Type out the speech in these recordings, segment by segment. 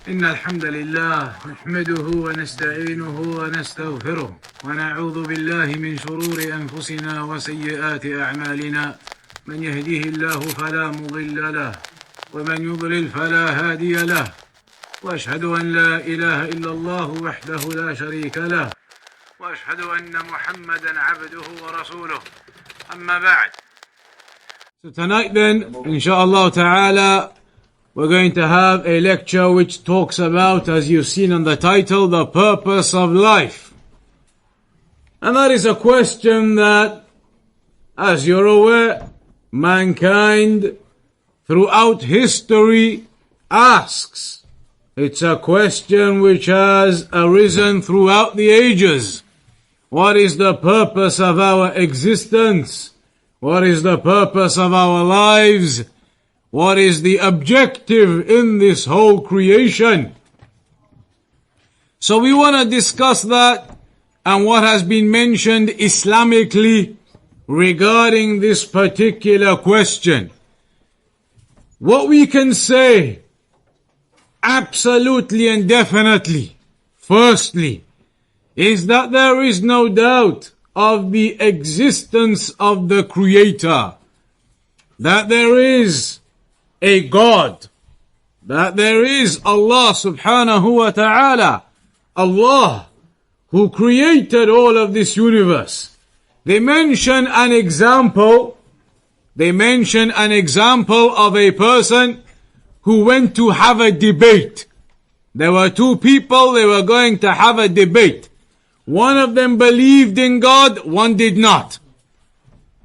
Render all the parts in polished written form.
إن الحمد لله نحمده ونستعينه ونستغفره ونعوذ بالله من شرور أنفسنا وسيئات أعمالنا من يهديه الله فلا مضل له ومن يضلل فلا هادي له وأشهد أن لا إله إلا الله وحده لا شريك له وأشهد أن محمدا عبده ورسوله أما بعد. So tonight then, inshallah ta'ala, we're going to have a lecture which talks about, as you've seen on the title, the purpose of life. And that is a question that, as you're aware, mankind throughout history asks. It's a question which has arisen throughout the ages. What is the purpose of our existence? What is the purpose of our lives? What is the objective in this whole creation? So we want to discuss that and what has been mentioned Islamically regarding this particular question. What we can say absolutely and definitely, firstly, is that there is no doubt of the existence of the Creator, that there is a God, that there is Allah subhanahu wa ta'ala, Allah who created all of this universe. They mention an example of a person who went to have a debate. There were two people, they were going to have a debate. One of them believed in God, one did not.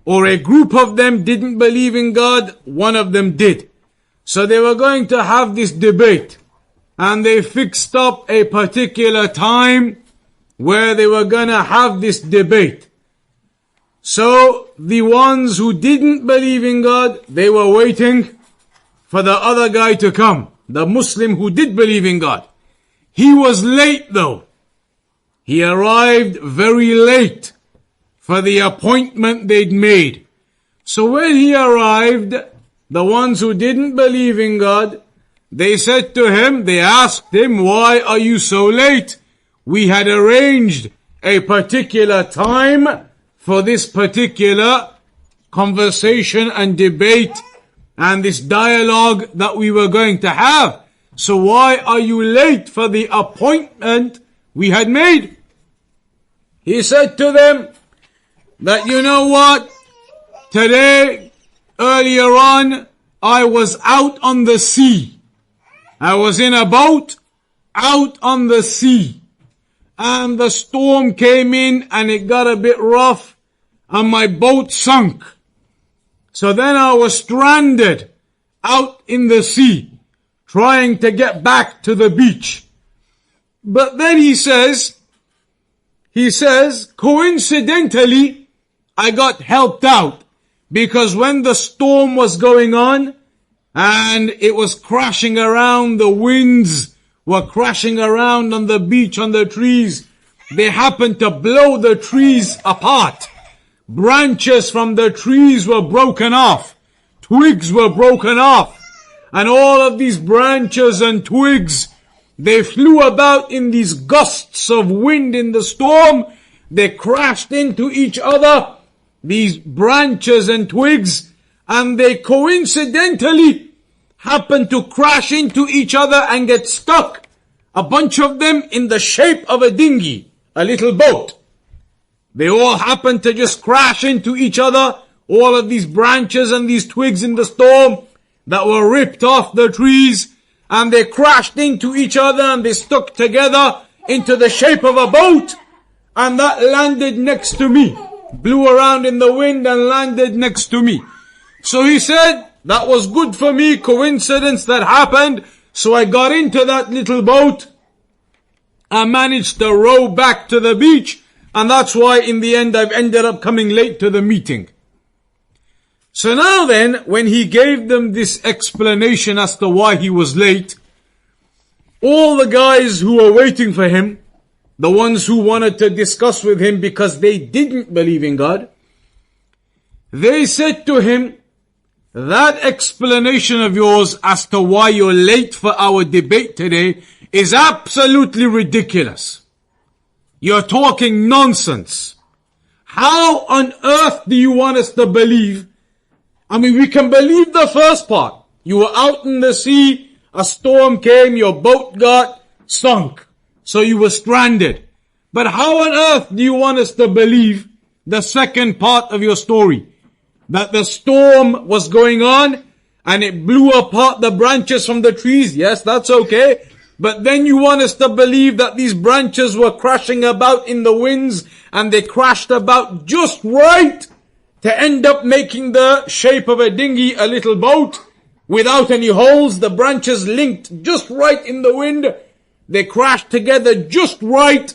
Or a group of them didn't believe in God, one of them did. So they were going to have this debate. And they fixed up a particular time where they were going to have this debate. So the ones who didn't believe in God, they were waiting for the other guy to come. The Muslim who did believe in God. He was late though. He arrived very late for the appointment they'd made. So when he arrived, the ones who didn't believe in God, they said to him, they asked him, why are you so late? We had arranged a particular time for this particular conversation and debate and this dialogue that we were going to have. So why are you late for the appointment we had made? He said to them that, you know what? Today, earlier on, I was out on the sea. I was in a boat out on the sea. And the storm came in and it got a bit rough and my boat sunk. So then I was stranded out in the sea, trying to get back to the beach. But then he says, coincidentally, I got helped out because when the storm was going on and it was crashing around, the winds were crashing around on the beach, on the trees, they happened to blow the trees apart. Branches from the trees were broken off. Twigs were broken off. And all of these branches and twigs, they flew about in these gusts of wind in the storm. They crashed into each other, these branches and twigs, and they coincidentally happened to crash into each other and get stuck. A bunch of them in the shape of a dinghy, a little boat. They all happened to just crash into each other, all of these branches and these twigs in the storm that were ripped off the trees, and they crashed into each other and they stuck together into the shape of a boat, and that landed next to me. Blew around in the wind and landed next to me. So he said, that was good for me, coincidence that happened. So I got into that little boat. I managed to row back to the beach. And that's why in the end I've ended up coming late to the meeting. So now then, when he gave them this explanation as to why he was late, all the guys who were waiting for him, the ones who wanted to discuss with him because they didn't believe in God, they said to him, that explanation of yours as to why you're late for our debate today is absolutely ridiculous. You're talking nonsense. How on earth do you want us to believe? I mean, we can believe the first part. You were out in the sea, a storm came, your boat got sunk, so you were stranded. But how on earth do you want us to believe the second part of your story? That the storm was going on and it blew apart the branches from the trees? Yes, that's okay. But then you want us to believe that these branches were crashing about in the winds and they crashed about just right to end up making the shape of a dinghy, a little boat, without any holes. The branches linked just right in the wind. They crashed together just right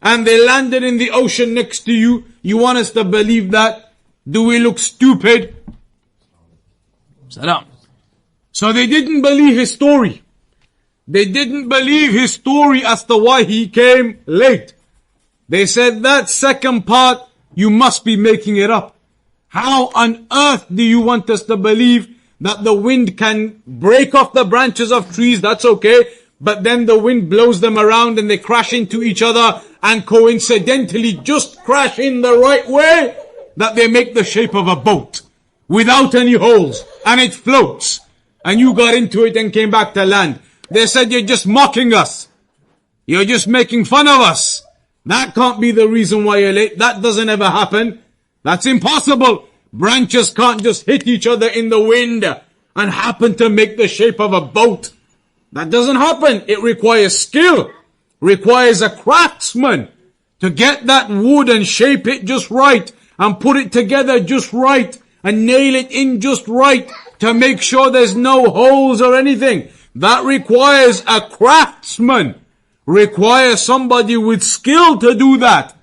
and they landed in the ocean next to you. You want us to believe that? Do we look stupid? Salam. So they didn't believe his story. They didn't believe his story as to why he came late. They said that second part, you must be making it up. How on earth do you want us to believe that the wind can break off the branches of trees? That's okay. But then the wind blows them around and they crash into each other and coincidentally just crash in the right way that they make the shape of a boat without any holes and it floats and you got into it and came back to land. They said you're just mocking us. You're just making fun of us. That can't be the reason why you're late. That doesn't ever happen. That's impossible. Branches can't just hit each other in the wind and happen to make the shape of a boat. That doesn't happen. It requires skill. Requires a craftsman to get that wood and shape it just right and put it together just right and nail it in just right to make sure there's no holes or anything. That requires a craftsman. Requires somebody with skill to do that.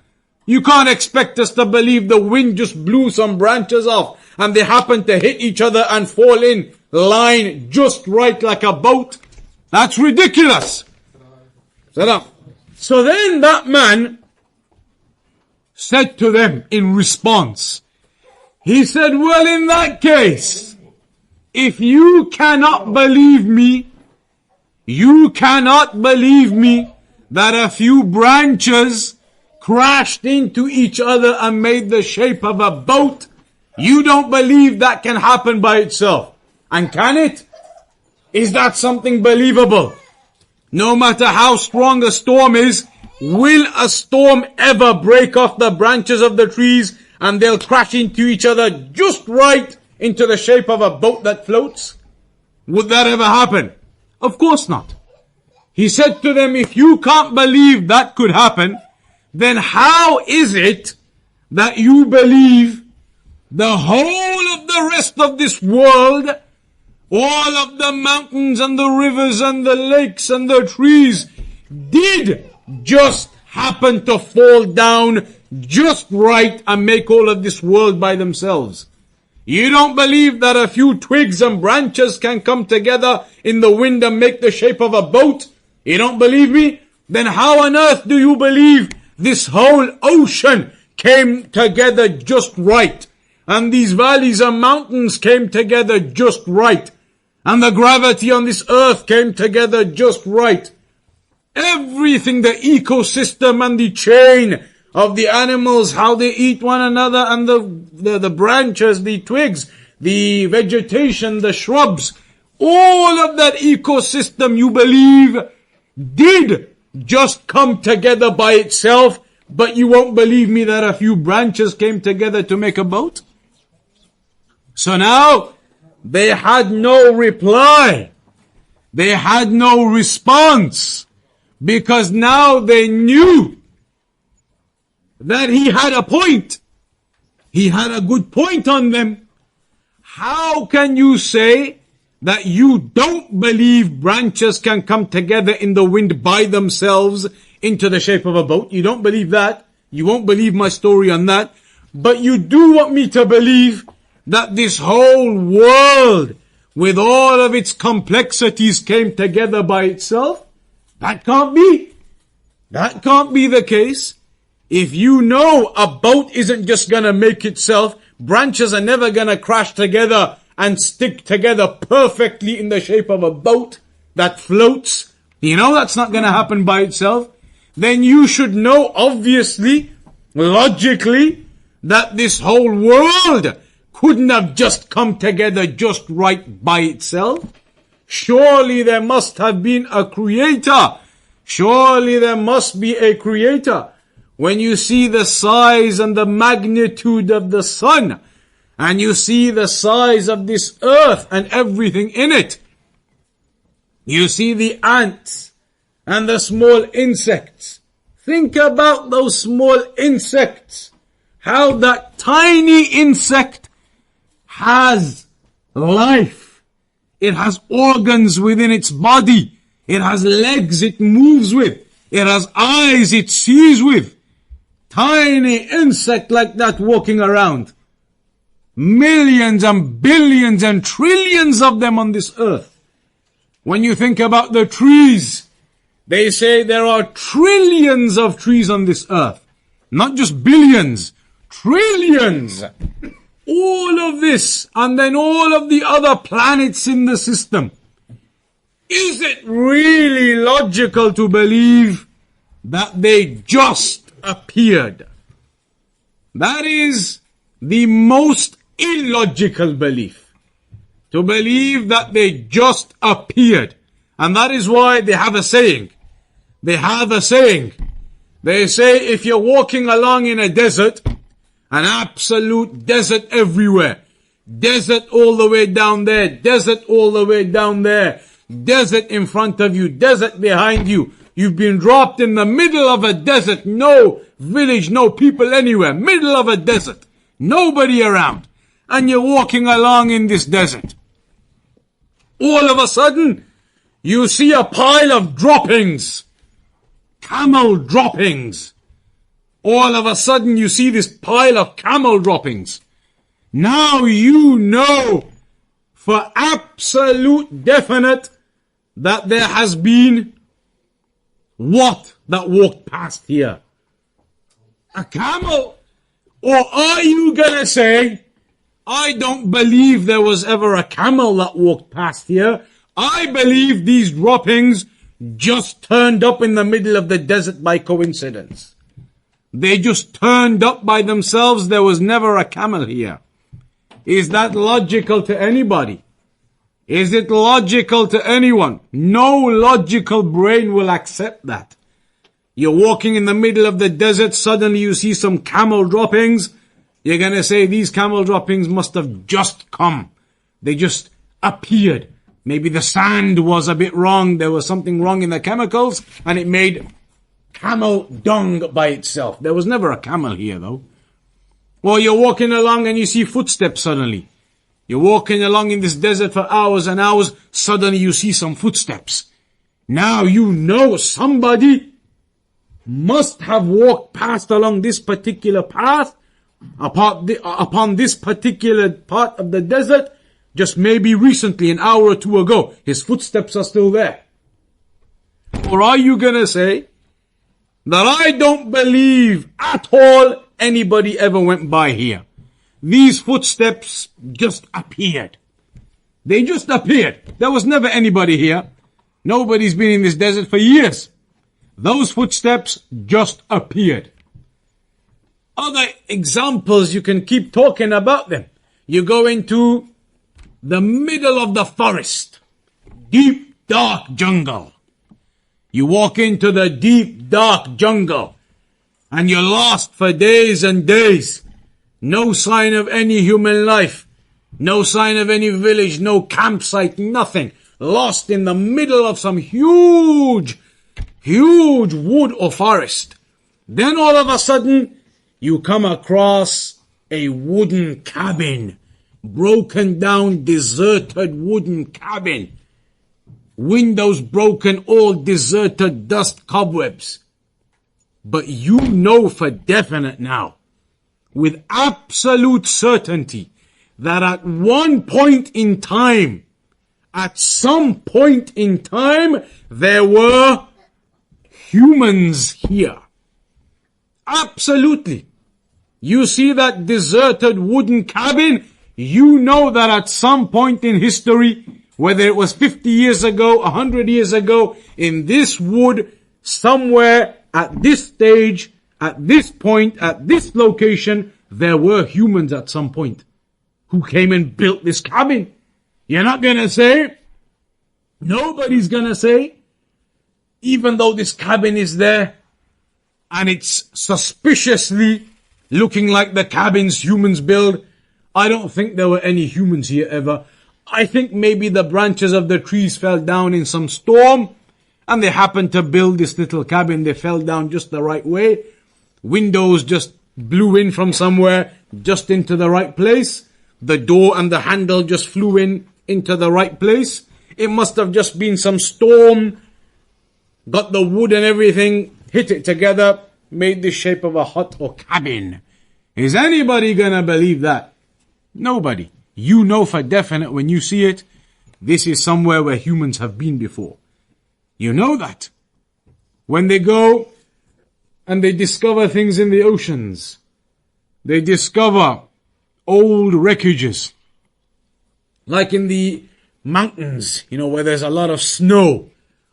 You can't expect us to believe the wind just blew some branches off and they happen to hit each other and fall in line just right like a boat. That's ridiculous. So then that man said to them in response, he said, well, in that case, if you cannot believe me, you cannot believe me that a few branches crashed into each other and made the shape of a boat. You don't believe that can happen by itself. And can it? Is that something believable? No matter how strong a storm is, will a storm ever break off the branches of the trees and they'll crash into each other just right into the shape of a boat that floats? Would that ever happen? Of course not. He said to them, if you can't believe that could happen, then how is it that you believe the whole of the rest of this world, all of the mountains and the rivers and the lakes and the trees did just happen to fall down just right and make all of this world by themselves? You don't believe that a few twigs and branches can come together in the wind and make the shape of a boat? You don't believe me? Then how on earth do you believe this whole ocean came together just right? And these valleys and mountains came together just right? And the gravity on this earth came together just right? Everything, the ecosystem and the chain of the animals, how they eat one another, and the branches, the twigs, the vegetation, the shrubs, all of that ecosystem you believe did just come together by itself, but you won't believe me that a few branches came together to make a boat? So now, they had no reply. They had no response, because now they knew that he had a point. He had a good point on them. How can you say that you don't believe branches can come together in the wind by themselves into the shape of a boat? You don't believe that. You won't believe my story on that. But you do want me to believe that this whole world with all of its complexities came together by itself? That can't be. That can't be the case. If you know a boat isn't just gonna make itself, branches are never gonna crash together and stick together perfectly in the shape of a boat that floats. You know that's not going to happen by itself. Then you should know, obviously, logically, that this whole world couldn't have just come together just right by itself. Surely there must have been a creator. Surely there must be a creator. When you see the size and the magnitude of the sun, and you see the size of this earth and everything in it, you see the ants and the small insects. Think about those small insects. How that tiny insect has life. It has organs within its body. It has legs it moves with. It has eyes it sees with. Tiny insect like that walking around. Millions and billions and trillions of them on this earth. When you think about the trees, they say there are trillions of trees on this earth. Not just billions, trillions. All of this, and then all of the other planets in the system. Is it really logical to believe that they just appeared? That is the most illogical belief. To believe that they just appeared. And that is why they have a saying. They have a saying. They say if you're walking along in a desert, an absolute desert everywhere. Desert all the way down there. Desert all the way down there. Desert in front of you. Desert behind you. You've been dropped in the middle of a desert. No village, no people anywhere. Middle of a desert. Nobody around. And you're walking along in this desert. All of a sudden, you see a pile of droppings. Camel droppings. All of a sudden you see this pile of camel droppings. Now you know for absolute definite that there has been what that walked past here? A camel? Or are you gonna say, I don't believe there was ever a camel that walked past here. I believe these droppings just turned up in the middle of the desert by coincidence. They just turned up by themselves. There was never a camel here. Is that logical to anybody? Is it logical to anyone? No logical brain will accept that. You're walking in the middle of the desert, suddenly you see some camel droppings. You're going to say these camel droppings must have just come. They just appeared. Maybe the sand was a bit wrong. There was something wrong in the chemicals and it made camel dung by itself. There was never a camel here though. Or you're walking along and you see footsteps suddenly. You're walking along in this desert for hours and hours. Suddenly you see some footsteps. Now you know somebody must have walked past along this particular path, upon this particular part of the desert, just maybe recently, an hour or two ago. His footsteps are still there. Or are you going to say that I don't believe at all anybody ever went by here? These footsteps just appeared. They just appeared. There was never anybody here. Nobody's been in this desert for years. Those footsteps just appeared. Other examples, you can keep talking about them. You go into the middle of the forest, deep, dark jungle. You walk into the deep, dark jungle, and you're lost for days and days. No sign of any human life. No sign of any village, no campsite, nothing. Lost in the middle of some huge wood or forest. Then all of a sudden, you come across a wooden cabin. Broken down, deserted wooden cabin. Windows broken, all deserted, dust, cobwebs. But you know for definite now, with absolute certainty, that at one point in time, at some point in time, there were humans here. Absolutely. You see that deserted wooden cabin? You know that at some point in history, whether it was 50 years ago, 100 years ago, in this wood, somewhere at this stage, at this point, at this location, there were humans at some point who came and built this cabin. You're not gonna say, nobody's gonna say, even though this cabin is there, and it's suspiciously looking like the cabins humans build, I don't think there were any humans here ever. I think maybe the branches of the trees fell down in some storm, and they happened to build this little cabin. They fell down just the right way. Windows just blew in from somewhere, just into the right place. The door and the handle just flew into the right place. It must have just been some storm, got the wood and everything, hit it together, made the shape of a hut or cabin. Is anybody gonna believe that? Nobody. You know for definite when you see it, this is somewhere where humans have been before. You know that. When they go and they discover things in the oceans, they discover old wreckages, like in the mountains, where there's a lot of snow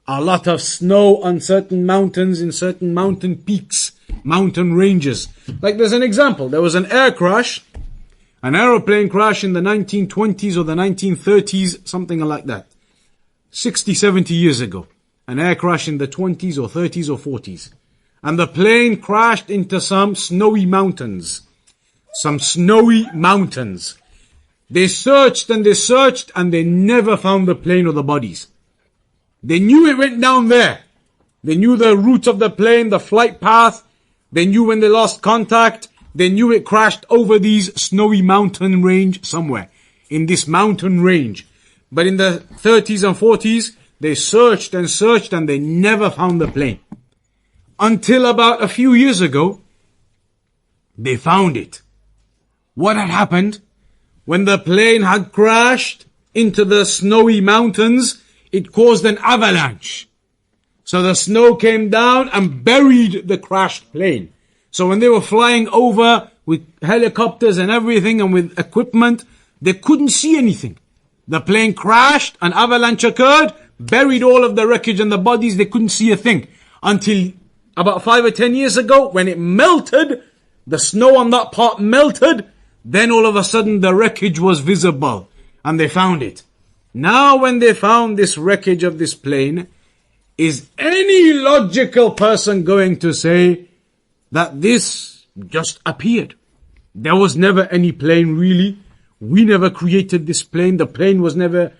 on certain mountains, in certain mountain peaks, mountain ranges. Like there's an example, there was an aeroplane crash in the 1920s or the 1930s, something like that. 60, 70 years ago. An air crash in the 20s or 30s or 40s. And the plane crashed into some snowy mountains. They searched and they never found the plane or the bodies. They knew it went down there. They knew the route of the plane, the flight path. They knew when they lost contact. They knew it crashed over these snowy mountain range somewhere. In this mountain range. But in the 30s and 40s, they searched and they never found the plane. Until about a few years ago, they found it. What had happened? When the plane had crashed into the snowy mountains, it caused an avalanche. So the snow came down and buried the crashed plane. So when they were flying over with helicopters and everything and with equipment, they couldn't see anything. The plane crashed, an avalanche occurred, buried all of the wreckage and the bodies, they couldn't see a thing. Until about 5 or 10 years ago, when it melted, the snow on that part melted, then all of a sudden the wreckage was visible. And they found it. Now when they found this wreckage of this plane, is any logical person going to say that this just appeared? There was never any plane really. We never created this plane. The plane was never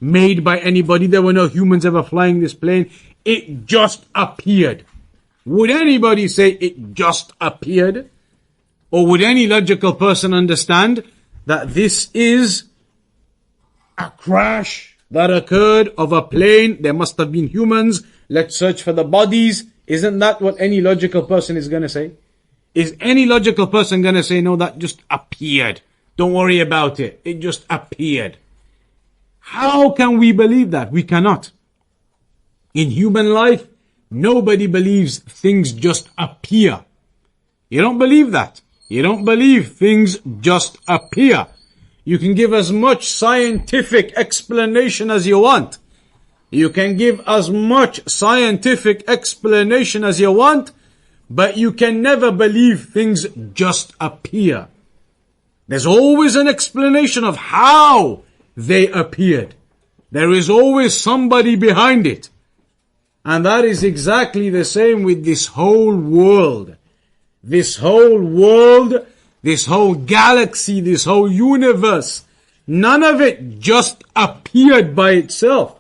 made by anybody. There were no humans ever flying this plane. It just appeared. Would anybody say it just appeared? Or would any logical person understand that this is a crash that occurred of a plane? There must have been humans. Let's search for the bodies. Isn't that what any logical person is going to say? Is any logical person going to say, no, that just appeared? Don't worry about it. It just appeared. How can we believe that? We cannot. In human life, nobody believes things just appear. You don't believe that. You don't believe things just appear. You can give as much scientific explanation as you want. You can give as much scientific explanation as you want, but you can never believe things just appear. There's always an explanation of how they appeared. There is always somebody behind it. And that is exactly the same with this whole world. This whole world, this whole galaxy, this whole universe. None of it just appeared by itself.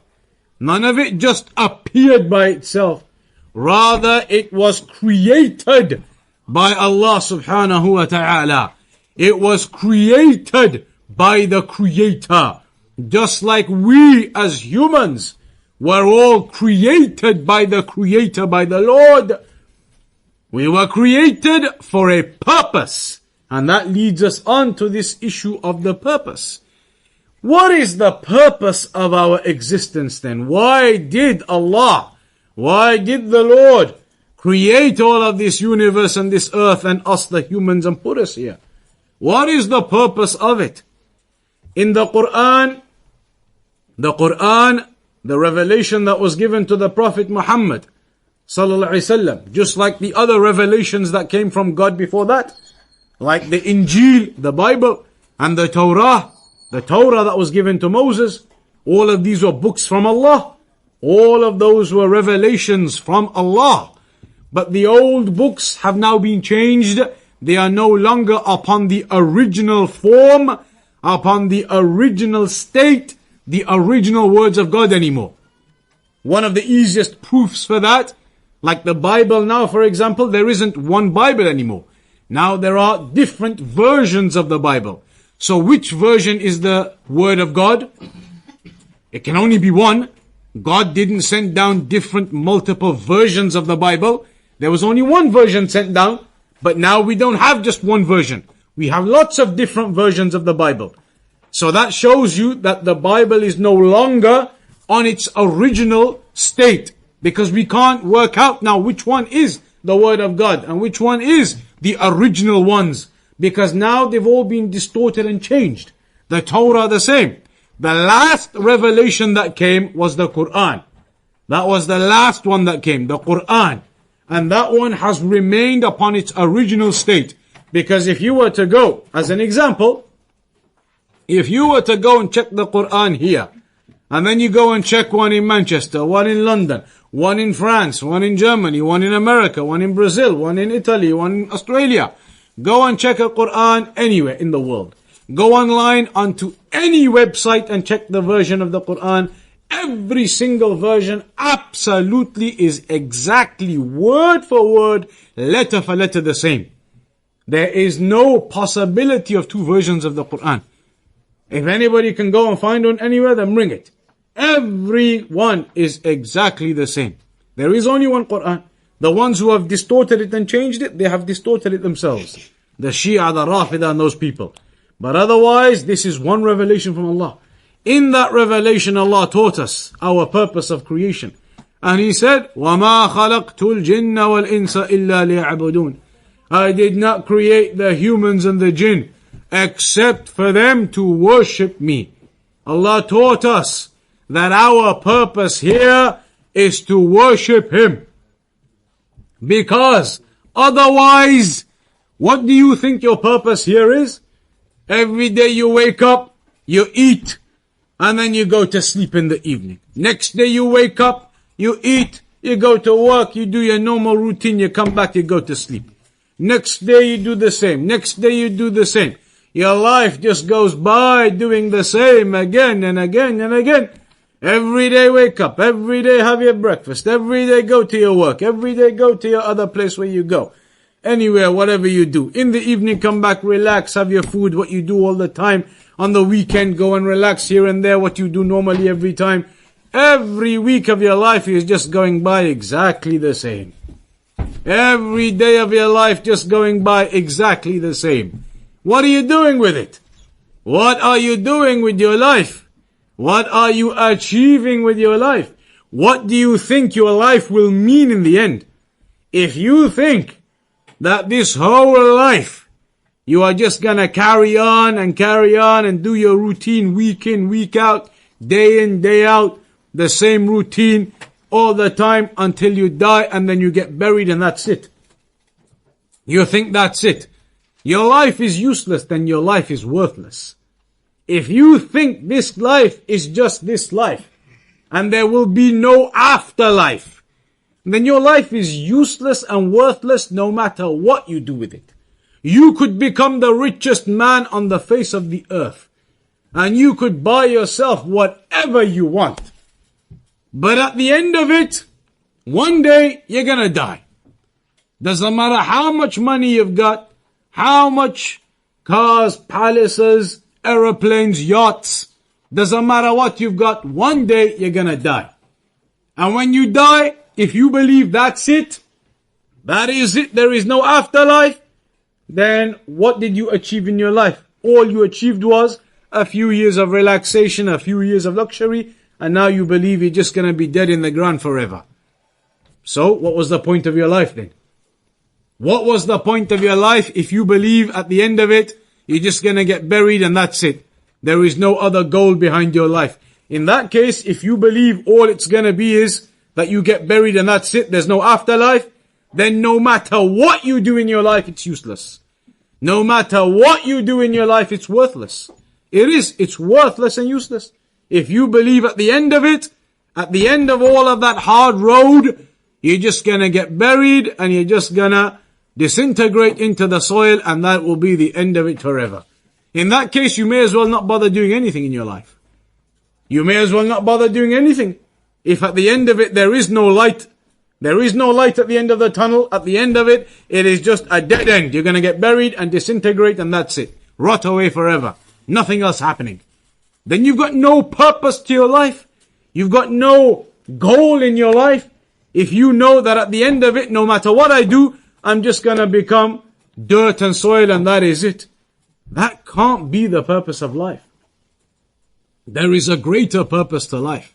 None of it just appeared by itself. Rather, it was created by Allah subhanahu wa ta'ala. It was created by the Creator. Just like we as humans were all created by the Creator, by the Lord. We were created for a purpose. And that leads us on to this issue of the purpose. What is the purpose of our existence then? Why did Allah, why did the Lord create all of this universe and this earth and us the humans and put us here? What is the purpose of it? In the Quran, the revelation that was given to the Prophet Muhammad sallallahu alaihi wasallam, just like the other revelations that came from God before that, like the Injil, the Bible, and the Torah that was given to Moses, all of these were books from Allah. All of those were revelations from Allah. But the old books have now been changed. They are no longer upon the original form, upon the original state, the original words of God anymore. One of the easiest proofs for that, like the Bible now, for example, there isn't one Bible anymore. Now there are different versions of the Bible. So which version is the word of God? It can only be one. God didn't send down different multiple versions of the Bible. There was only one version sent down. But now we don't have just one version. We have lots of different versions of the Bible. So that shows you that the Bible is no longer on its original state. Because we can't work out now which one is the word of God and which one is the original ones. Because now they've all been distorted and changed. The Torah the same. The last revelation that came was the Quran. That was the last one that came, the Quran. And that one has remained upon its original state. Because if you were to go, as an example, if you were to go and check the Quran here, and then you go and check one in Manchester, one in London, one in France, one in Germany, one in America, one in Brazil, one in Italy, one in Australia. Go and check a Quran anywhere in the world. Go online onto any website and check the version of the Quran. Every single version absolutely is exactly word for word, letter for letter the same. There is no possibility of two versions of the Quran. If anybody can go and find one anywhere, then bring it. Every one is exactly the same. There is only one Quran. The ones who have distorted it and changed it, they have distorted it themselves. The Shia, the Rafida, and those people. But otherwise, this is one revelation from Allah. In that revelation, Allah taught us our purpose of creation. And He said, وَمَا خَلَقْتُ الْجِنَّ وَالْإِنسَ إِلَّا لِيَعْبُدُونَ. I did not create the humans and the jinn except for them to worship me. Allah taught us that our purpose here is to worship Him. Because otherwise, what do you think your purpose here is? Every day you wake up, you eat, and then you go to sleep in the evening. Next day you wake up, you eat, you go to work, you do your normal routine, you come back, you go to sleep. Next day you do the same. Next day you do the same. Your life just goes by doing the same again and again and again. Every day wake up, every day have your breakfast, every day go to your work, every day go to your other place where you go. Anywhere, whatever you do. In the evening, come back, relax, have your food, what you do all the time. On the weekend, go and relax here and there, what you do normally every time. Every week of your life is just going by exactly the same. Every day of your life just going by exactly the same. What are you doing with it? What are you doing with your life? What are you achieving with your life? What do you think your life will mean in the end? If you think that this whole life, you are just gonna carry on and do your routine week in, week out, day in, day out, the same routine all the time until you die and then you get buried and that's it. You think that's it. Your life is useless, then your life is worthless. If you think this life is just this life and there will be no afterlife, then your life is useless and worthless no matter what you do with it. You could become the richest man on the face of the earth. And you could buy yourself whatever you want. But at the end of it, one day you're gonna die. Doesn't matter how much money you've got, how much cars, palaces, aeroplanes, yachts. Doesn't matter what you've got, one day you're gonna die. And when you die, if you believe that's it, that is it, there is no afterlife, then what did you achieve in your life? All you achieved was a few years of relaxation, a few years of luxury, and now you believe you're just going to be dead in the ground forever. So, what was the point of your life then? What was the point of your life if you believe at the end of it, you're just going to get buried and that's it? There is no other goal behind your life. In that case, if you believe all it's gonna be is that you get buried and that's it, there's no afterlife, then no matter what you do in your life, it's useless. No matter what you do in your life, it's worthless. It's worthless and useless. If you believe at the end of it, at the end of all of that hard road, you're just gonna get buried and you're just gonna disintegrate into the soil, and that will be the end of it forever. In that case, you may as well not bother doing anything in your life. You may as well not bother doing anything. If at the end of it there is no light, there is no light at the end of the tunnel, at the end of it, it is just a dead end. You're gonna get buried and disintegrate and that's it. Rot away forever. Nothing else happening. Then you've got no purpose to your life. You've got no goal in your life. If you know that at the end of it, no matter what I do, I'm just gonna become dirt and soil and that is it. That can't be the purpose of life. There is a greater purpose to life.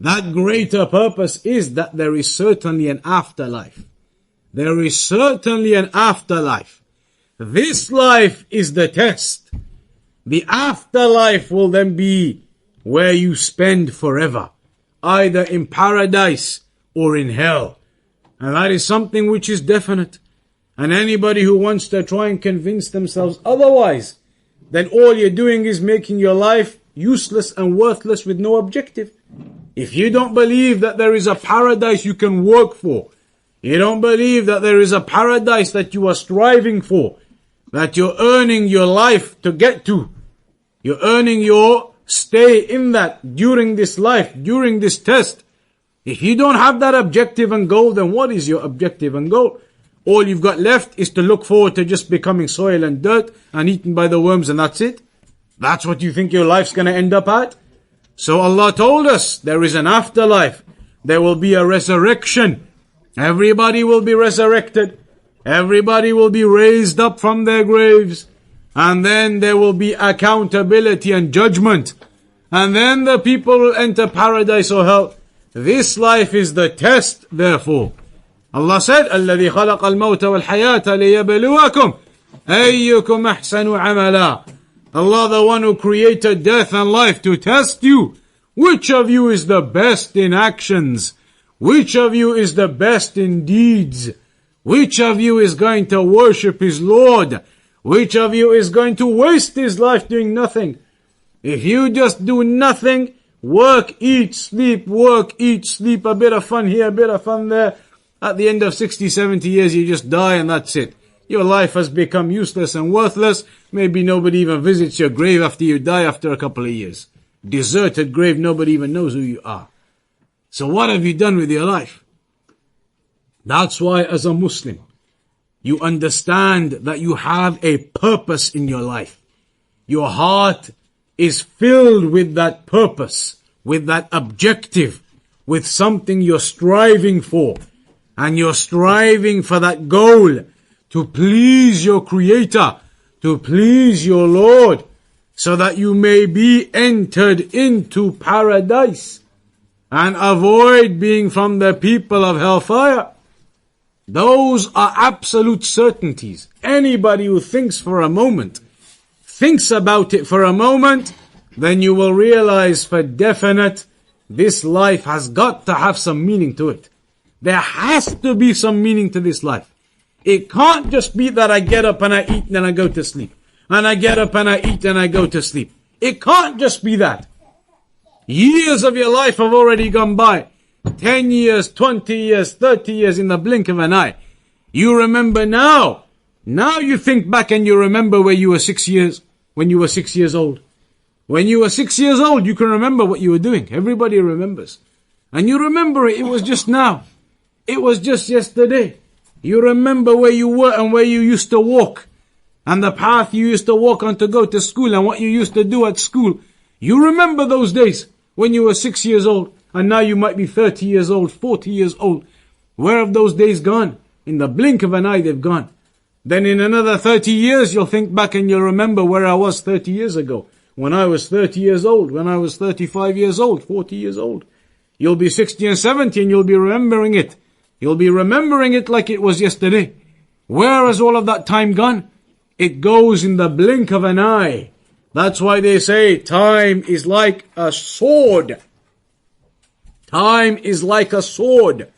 That greater purpose is that there is certainly an afterlife. There is certainly an afterlife. This life is the test. The afterlife will then be where you spend forever, either in paradise or in hell. And that is something which is definite. And anybody who wants to try and convince themselves otherwise, then all you're doing is making your life useless and worthless with no objective. If you don't believe that there is a paradise you can work for, you don't believe that there is a paradise that you are striving for, that you're earning your life to get to, you're earning your stay in that during this life, during this test. If you don't have that objective and goal, then what is your objective and goal? All you've got left is to look forward to just becoming soil and dirt and eaten by the worms, and that's it. That's what you think your life's going to end up at? So Allah told us there is an afterlife. There will be a resurrection. Everybody will be resurrected. Everybody will be raised up from their graves. And then there will be accountability and judgment. And then the people will enter paradise or hell. This life is the test, therefore. Allah said, الَّذِي خَلَقَ الْمَوْتَ وَالْحَيَاةَ لِيَبْلُوَكُمْ أَيُّكُمْ أَحْسَنُ عَمَلًا. Allah, the one who created death and life to test you. Which of you is the best in actions? Which of you is the best in deeds? Which of you is going to worship his Lord? Which of you is going to waste his life doing nothing? If you just do nothing, work, eat, sleep, a bit of fun here, a bit of fun there, at the end of 60, 70 years you just die and that's it. Your life has become useless and worthless. Maybe nobody even visits your grave after you die after a couple of years. Deserted grave, nobody even knows who you are. So what have you done with your life? That's why as a Muslim, you understand that you have a purpose in your life. Your heart is filled with that purpose, with that objective, with something you're striving for. And you're striving for that goal to please your Creator, to please your Lord, so that you may be entered into paradise and avoid being from the people of hellfire. Those are absolute certainties. Anybody who thinks about it for a moment, then you will realize for definite, this life has got to have some meaning to it. There has to be some meaning to this life. It can't just be that I get up and I eat and then I go to sleep. And I get up and I eat and I go to sleep. It can't just be that. Years of your life have already gone by. 10 years, 20 years, 30 years in the blink of an eye. You remember now. Now you think back and you remember where you were 6 years, when you were 6 years old. When you were 6 years old, you can remember what you were doing. Everybody remembers. And you remember it was just now. It was just yesterday. You remember where you were and where you used to walk. And the path you used to walk on to go to school and what you used to do at school. You remember those days when you were 6 years old. And now you might be 30 years old, 40 years old. Where have those days gone? In the blink of an eye they've gone. Then in another 30 years you'll think back and you'll remember where I was 30 years ago. When I was 30 years old, when I was 35 years old, 40 years old. You'll be 60 and 70 and you'll be remembering it. You'll be remembering it like it was yesterday. Where has all of that time gone? It goes in the blink of an eye. That's why they say time is like a sword. Time is like a sword.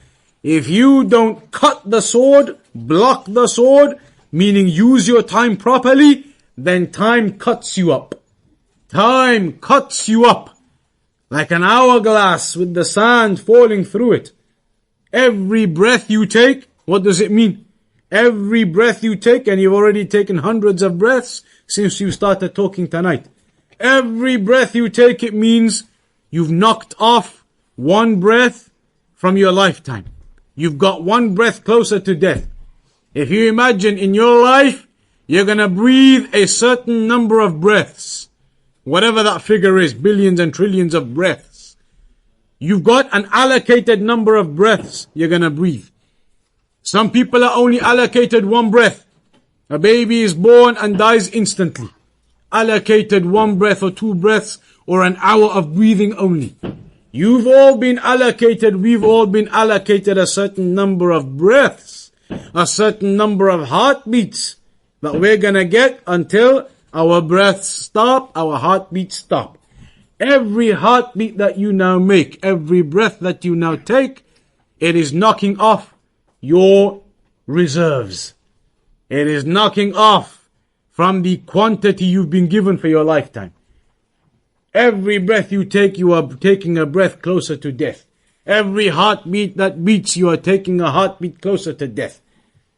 If you don't cut the sword, block the sword, meaning use your time properly, then time cuts you up. Time cuts you up like an hourglass with the sand falling through it. Every breath you take, what does it mean? Every breath you take, and you've already taken hundreds of breaths since you started talking tonight. Every breath you take, it means you've knocked off one breath from your lifetime. You've got one breath closer to death. If you imagine in your life, you're gonna breathe a certain number of breaths. Whatever that figure is, billions and trillions of breaths. You've got an allocated number of breaths you're gonna breathe. Some people are only allocated one breath. A baby is born and dies instantly. Allocated one breath or two breaths or an hour of breathing only. You've all been allocated, we've all been allocated a certain number of breaths, a certain number of heartbeats that we're gonna get until our breaths stop, our heartbeats stop. Every heartbeat that you now make, every breath that you now take, it is knocking off your reserves. It is knocking off from the quantity you've been given for your lifetime. Every breath you take, you are taking a breath closer to death. Every heartbeat that beats, you are taking a heartbeat closer to death.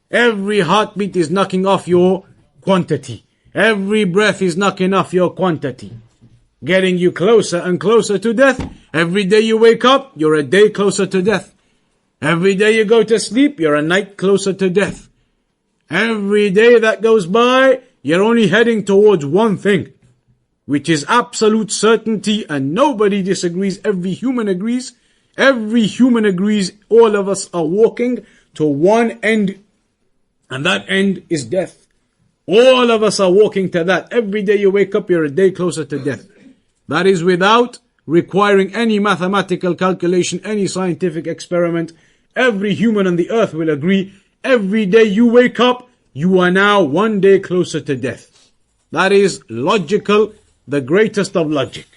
Every heartbeat is knocking off your quantity. Every breath is knocking off your quantity. Getting you closer and closer to death. Every day you wake up, you're a day closer to death. Every day you go to sleep, you're a night closer to death. Every day that goes by, you're only heading towards one thing, which is absolute certainty, and nobody disagrees. Every human agrees. Every human agrees. All of us are walking to one end, and that end is death. All of us are walking to that. Every day you wake up, you're a day closer to death. That is without requiring any mathematical calculation, any scientific experiment. Every human on the earth will agree. Every day you wake up, you are now one day closer to death. That is logical, the greatest of logic.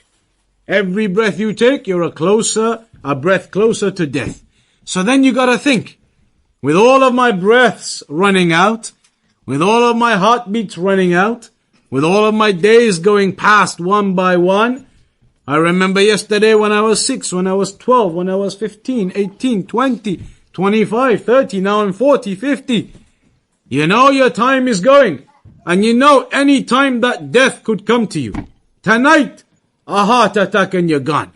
Every breath you take, you're a breath closer to death. So then you gotta think, with all of my breaths running out, with all of my heartbeats running out, with all of my days going past one by one, I remember yesterday when I was 6, when I was 12, when I was 15, 18, 20, 25, 30, now I'm 40, 50. You know your time is going. And you know any time that death could come to you. Tonight, a heart attack and you're gone.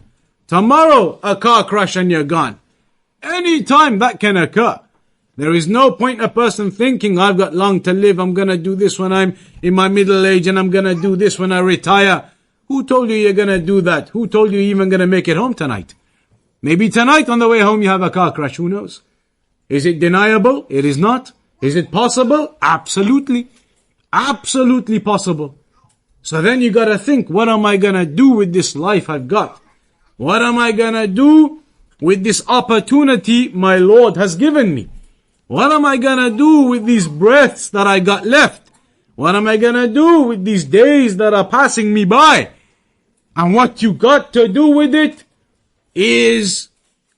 Tomorrow, a car crash and you're gone. Any time that can occur. There is no point a person thinking, I've got long to live, I'm gonna do this when I'm in my middle age, and I'm gonna do this when I retire. Who told you you're gonna do that? Who told you you're even gonna make it home tonight? Maybe tonight on the way home you have a car crash, who knows? Is it deniable? It is not. Is it possible? Absolutely. Absolutely possible. So then you gotta think, what am I gonna do with this life I've got? What am I gonna do with this opportunity my Lord has given me? What am I gonna do with these breaths that I got left? What am I gonna do with these days that are passing me by? And what you got to do with it is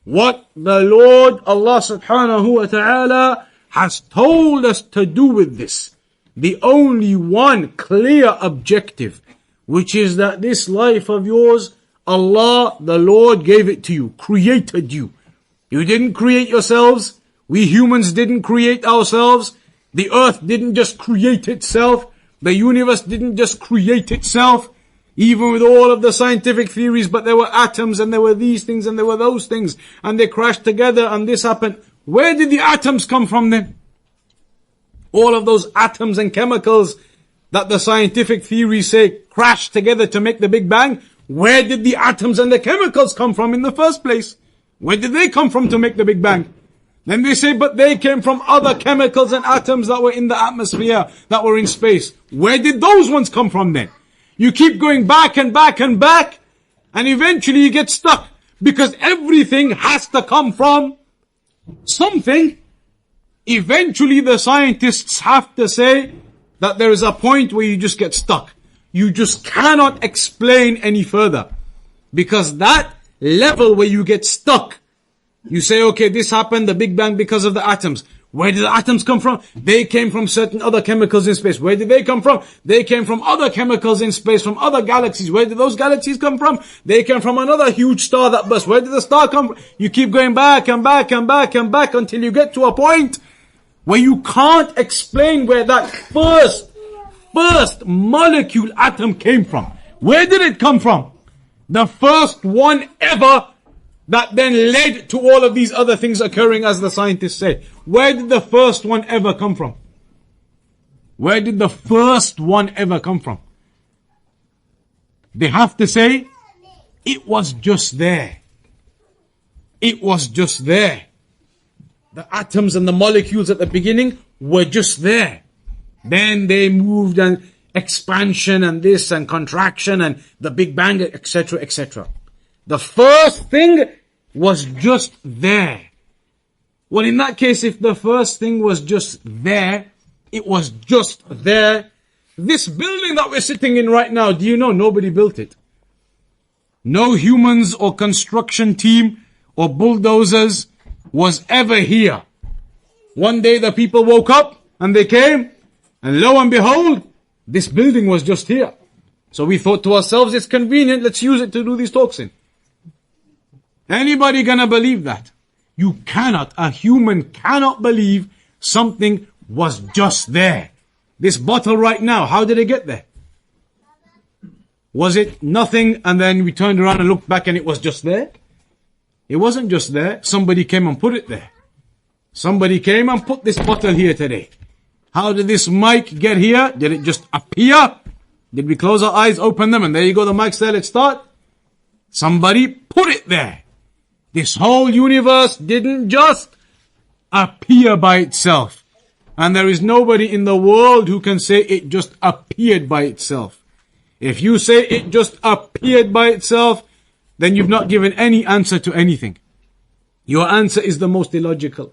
what the Lord Allah subhanahu wa ta'ala has told us to do with this. The only one clear objective, which is that this life of yours, Allah, the Lord, gave it to you, created you. You didn't create yourselves. We humans didn't create ourselves. The earth didn't just create itself. The universe didn't just create itself. Even with all of the scientific theories, but there were atoms and there were these things and there were those things and they crashed together and this happened. Where did the atoms come from then? All of those atoms and chemicals that the scientific theories say crashed together to make the Big Bang. Where did the atoms and the chemicals come from in the first place? Where did they come from to make the Big Bang? Then they say, but they came from other chemicals and atoms that were in the atmosphere, that were in space. Where did those ones come from then? You keep going back and back and back, and eventually you get stuck. Because everything has to come from something. Eventually the scientists have to say that there is a point where you just get stuck. you just cannot explain any further. Because that level where you get stuck, you say, okay, this happened, the Big Bang, because of the atoms. Where did the atoms come from? They came from certain other chemicals in space. Where did they come from? They came from other chemicals in space, from other galaxies. Where did those galaxies come from? They came from another huge star that burst. Where did the star come from? You keep going back and back and back and back until you get to a point where you can't explain where that first molecule atom came from. Where did it come from? The first one ever that then led to all of these other things occurring, as the scientists say. Where did the first one ever come from? Where did the first one ever come from? They have to say, it was just there. It was just there. The atoms and the molecules at the beginning were just there. Then they moved, and expansion and this and contraction and the Big Bang, etc., etc. The first thing was just there. Well, in that case, if the first thing was just there, it was just there. This building that we're sitting in right now, do you know nobody built it? No humans or construction team or bulldozers was ever here. One day the people woke up and they came, and lo and behold, this building was just here. So we thought to ourselves, it's convenient, let's use it to do these talks in. Anybody gonna believe that? You cannot, a human cannot believe something was just there. This bottle right now, how did it get there? Was it nothing and then we turned around and looked back and it was just there? It wasn't just there. Somebody came and put it there. Somebody came and put this bottle here today. How did this mic get here? Did it just appear? Did we close our eyes, open them, and there you go, the mic's there, let's start? Somebody put it there. This whole universe didn't just appear by itself. And there is nobody in the world who can say it just appeared by itself. If you say it just appeared by itself, then you've not given any answer to anything. Your answer is the most illogical.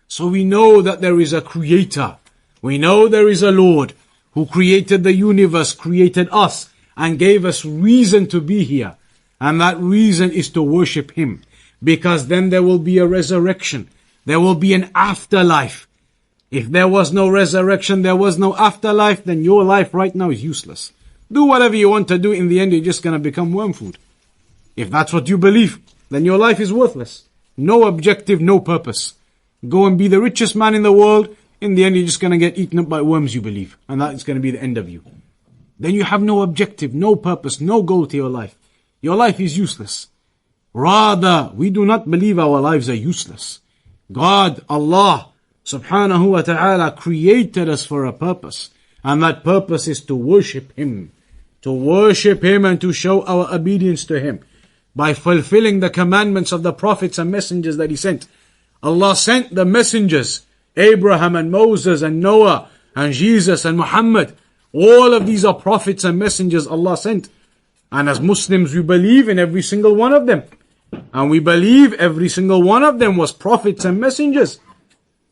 So we know that there is a creator. We know there is a Lord who created the universe, created us, and gave us reason to be here. And that reason is to worship Him. Because then there will be a resurrection. There will be an afterlife. If there was no resurrection, there was no afterlife, then your life right now is useless. Do whatever you want to do, in the end you're just going to become worm food. If that's what you believe, then your life is worthless. No objective, no purpose. Go and be the richest man in the world, in the end you're just going to get eaten up by worms, you believe. And that is going to be the end of you. Then you have no objective, no purpose, no goal to your life. Your life is useless. Rather, we do not believe our lives are useless. God, Allah, subhanahu wa ta'ala, created us for a purpose. And that purpose is to worship Him. To worship Him and to show our obedience to Him. By fulfilling the commandments of the prophets and messengers that He sent. Allah sent the messengers, Abraham and Moses and Noah and Jesus and Muhammad. All of these are prophets and messengers Allah sent. And as Muslims, we believe in every single one of them. And we believe every single one of them was prophets and messengers.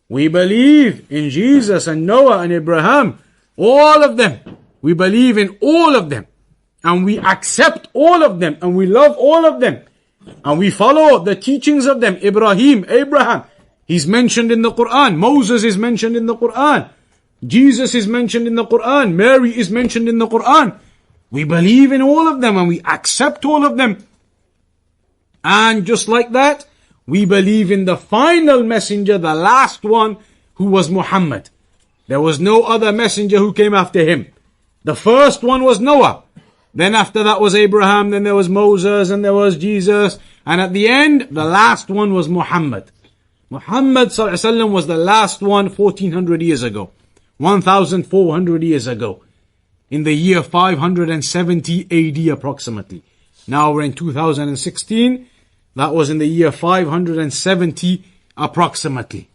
We believe in Jesus and Noah and Abraham. All of them. We believe in all of them. And we accept all of them. And we love all of them. And we follow the teachings of them. Abraham, he's mentioned in the Quran. Moses is mentioned in the Quran. Jesus is mentioned in the Quran. Mary is mentioned in the Quran. We believe in all of them and we accept all of them. And just like that, we believe in the final messenger, the last one, who was Muhammad. There was no other messenger who came after him. The first one was Noah. Then after that was Abraham, then there was Moses, and there was Jesus. And at the end, the last one was Muhammad. Muhammad ﷺ was the last one 1400 years ago. 1400 years ago. In the year 570 AD approximately. Now we're in 2016. That was in the year 570 approximately.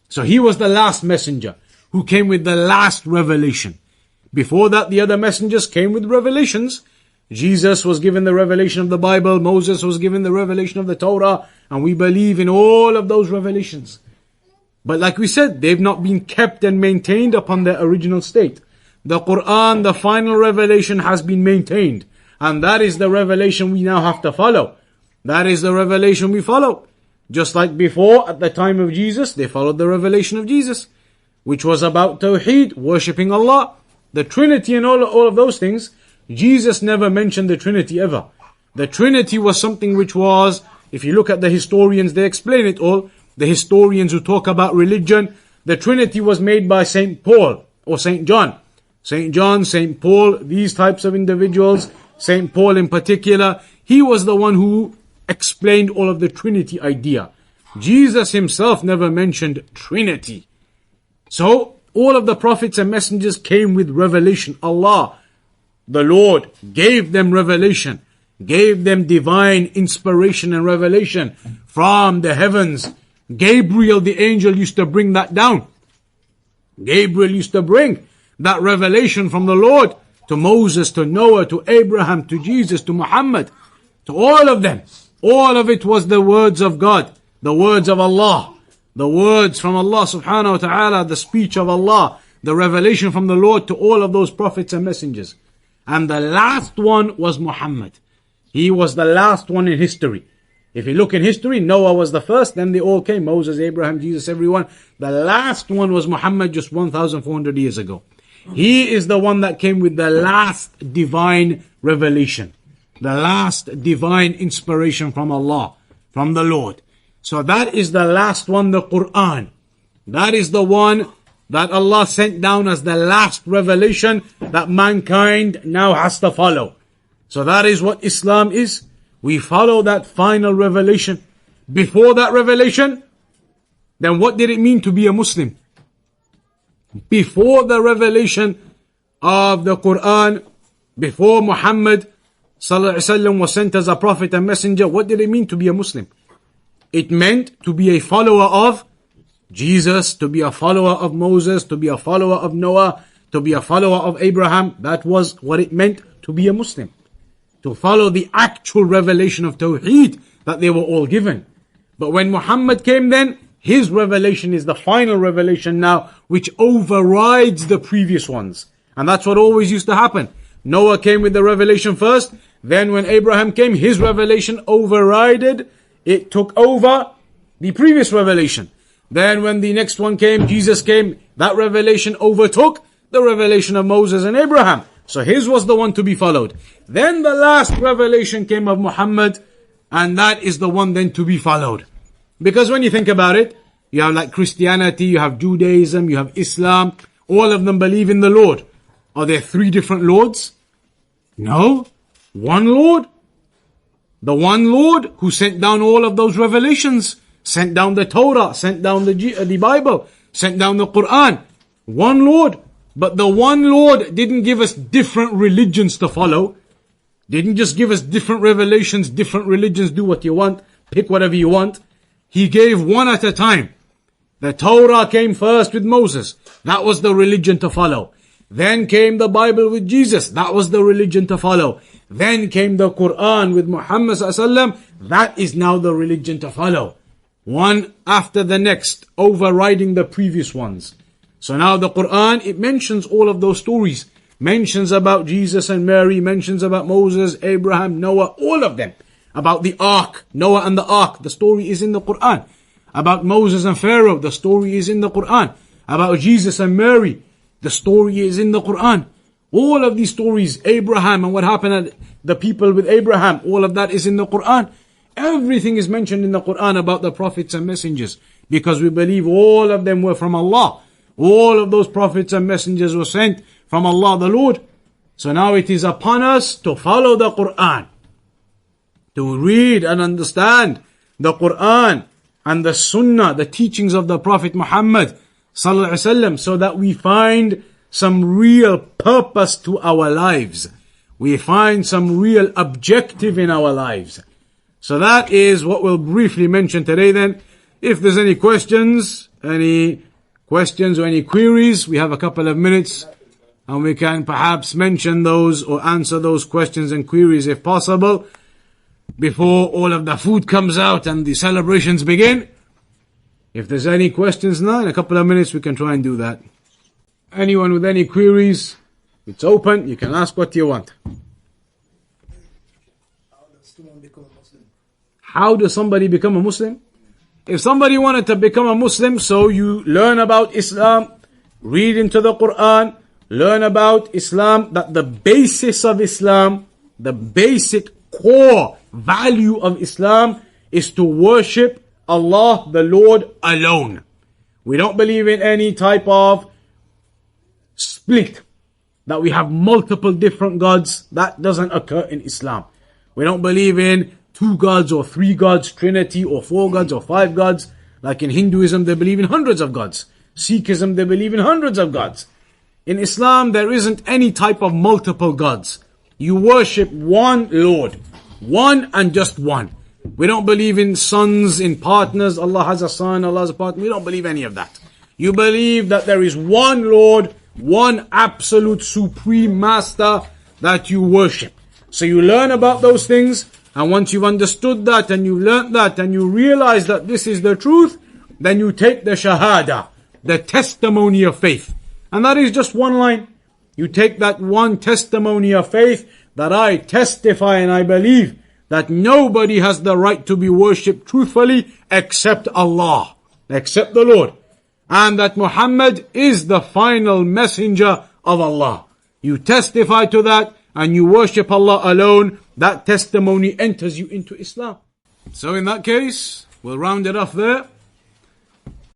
So he was the last messenger who came with the last revelation. Before that, the other messengers came with revelations. Jesus was given the revelation of the Bible. Moses was given the revelation of the Torah. And we believe in all of those revelations. But like we said, they've not been kept and maintained upon their original state. the Quran, the final revelation, has been maintained. And that is the revelation we now have to follow. That is the revelation we follow. Just like before, at the time of Jesus, they followed the revelation of Jesus, which was about Tawheed, worshipping Allah, the Trinity and all of those things. Jesus never mentioned the Trinity ever. The Trinity was something which was, if you look at the historians, they explain it all. The historians who talk about religion, the Trinity was made by Saint Paul or Saint John. Saint John, Saint Paul, these types of individuals, Saint Paul in particular, he was the one who explained all of the Trinity idea. Jesus himself never mentioned Trinity. So, all of the prophets and messengers came with revelation. Allah, the Lord, gave them revelation, gave them divine inspiration and revelation from the heavens. Gabriel, the angel, used to bring that down. Gabriel used to bring that revelation from the Lord to Moses, to Noah, to Abraham, to Jesus, to Muhammad, to all of them. All of it was the words of God, the words of Allah, the words from Allah subhanahu wa ta'ala, the speech of Allah, the revelation from the Lord to all of those prophets and messengers. And the last one was Muhammad. He was the last one in history. If you look in history, Noah was the first, then they all came, Moses, Abraham, Jesus, everyone. The last one was Muhammad just 1,400 years ago. He is the one that came with the last divine revelation, the last divine inspiration from Allah, from the Lord. So that is the last one, the Quran. That is the one that Allah sent down as the last revelation that mankind now has to follow. So that is what Islam is. We follow that final revelation. Before that revelation, then what did it mean to be a Muslim? Before the revelation of the Quran, before Muhammad sallallahu alaihi wasallam was sent as a prophet and messenger, what did it mean to be a Muslim? It meant to be a follower of Jesus, to be a follower of Moses, to be a follower of Noah, to be a follower of Abraham. That was what it meant to be a Muslim. To follow the actual revelation of Tawheed that they were all given. But when Muhammad came then, his revelation is the final revelation now, which overrides the previous ones. And that's what always used to happen. Noah came with the revelation first, then when Abraham came, his revelation overrided, it took over the previous revelation. Then when the next one came, Jesus came, that revelation overtook the revelation of Moses and Abraham. So his was the one to be followed. Then the last revelation came of Muhammad, and that is the one then to be followed. Because when you think about it, you have like Christianity, you have Judaism, you have Islam, all of them believe in the Lord. Are there three different Lords? No. One Lord. The one Lord who sent down all of those revelations, sent down the Torah, sent down the Bible, sent down the Quran. One Lord. But the one Lord didn't give us different religions to follow. Didn't just give us different revelations, different religions, do what you want, pick whatever you want. He gave one at a time. The Torah came first with Moses. That was the religion to follow. Then came the Bible with Jesus. That was the religion to follow. Then came the Quran with Muhammad ﷺ. That is now the religion to follow. One after the next, overriding the previous ones. So now the Quran, it mentions all of those stories. Mentions about Jesus and Mary, mentions about Moses, Abraham, Noah, all of them. About the ark, Noah and the ark, the story is in the Quran. About Moses and Pharaoh, the story is in the Quran. About Jesus and Mary, the story is in the Quran. All of these stories, Abraham and what happened to the people with Abraham, all of that is in the Quran. Everything is mentioned in the Quran about the prophets and messengers. Because we believe all of them were from Allah. All of those prophets and messengers were sent from Allah the Lord. So now it is upon us to follow the Quran. To read and understand the Quran and the Sunnah, the teachings of the Prophet Muhammad sallallahu alaihi wasallam, so that we find some real purpose to our lives. We find some real objective in our lives. So that is what we'll briefly mention today then. If there's any questions or any queries, we have a couple of minutes and we can perhaps mention those or answer those questions and queries if possible before all of the food comes out and the celebrations begin. If there's any questions now, in a couple of minutes we can try and do that. Anyone with any queries, It's open, you can ask what you want. How does somebody become a Muslim? If somebody wanted to become a Muslim, so you learn about Islam, read into the Quran, learn about Islam, that the basis of Islam, the basic core value of Islam is to worship Allah, the Lord, alone. We don't believe in any type of split, that we have multiple different gods. That doesn't occur in Islam. We don't believe in 2 gods or 3 gods, Trinity, or 4 gods or 5 gods. Like in Hinduism, they believe in hundreds of gods. Sikhism, they believe in hundreds of gods. In Islam, there isn't any type of multiple gods. You worship one Lord, one and just one. We don't believe in sons, in partners. Allah has a son, Allah has a partner. We don't believe any of that. You believe that there is one Lord, one absolute supreme master that you worship. So you learn about those things, and once you've understood that and you've learned that and you realize that this is the truth, then you take the shahada, the testimony of faith. And that is just one line. You take that one testimony of faith, that I testify and I believe that nobody has the right to be worshipped truthfully except Allah, except the Lord. And that Muhammad is the final messenger of Allah. You testify to that and you worship Allah alone. That testimony enters you into Islam. So in that case, we'll round it off there.